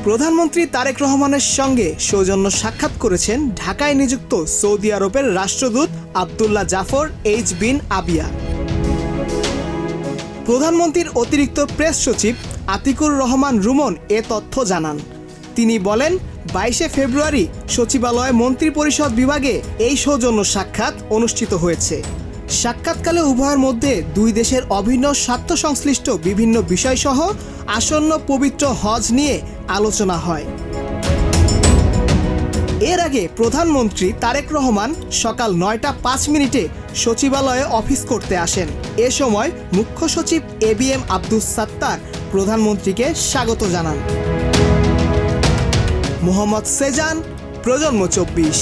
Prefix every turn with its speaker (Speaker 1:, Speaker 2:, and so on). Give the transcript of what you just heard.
Speaker 1: প্রধানমন্ত্রী তারেক রহমানের সঙ্গে সৌজন্য সাক্ষাৎ করেছেন ঢাকায় নিযুক্ত সৌদি আরবের রাষ্ট্রদূত আবদুল্লাহ জাফর এইচ বিন আবিয়া। প্রধানমন্ত্রীর অতিরিক্ত প্রেস সচিব আতিকুর রহমান রুমন এ তথ্য জানান। তিনি বলেন, 22শে ফেব্রুয়ারি সচিবালয়ে মন্ত্রিপরিষদ বিভাগে এই সৌজন্য সাক্ষাৎ অনুষ্ঠিত হয়েছে। সাক্ষাৎকালে উভয়ের মধ্যে দুই দেশের অভিন্ন স্বার্থ সংশ্লিষ্ট বিভিন্ন বিষয়সহ আসন্ন পবিত্র হজ নিয়ে আলোচনা হয়। এর আগে প্রধানমন্ত্রী তারেক রহমান সকাল 9টা 5 মিনিটে সচিবালয়ে অফিস করতে আসেন। এ সময় মুখ্য সচিব ABM আব্দুস সাত্তার প্রধানমন্ত্রীকে স্বাগত জানান। মোহাম্মদ সেজান, প্রজন্ম 24।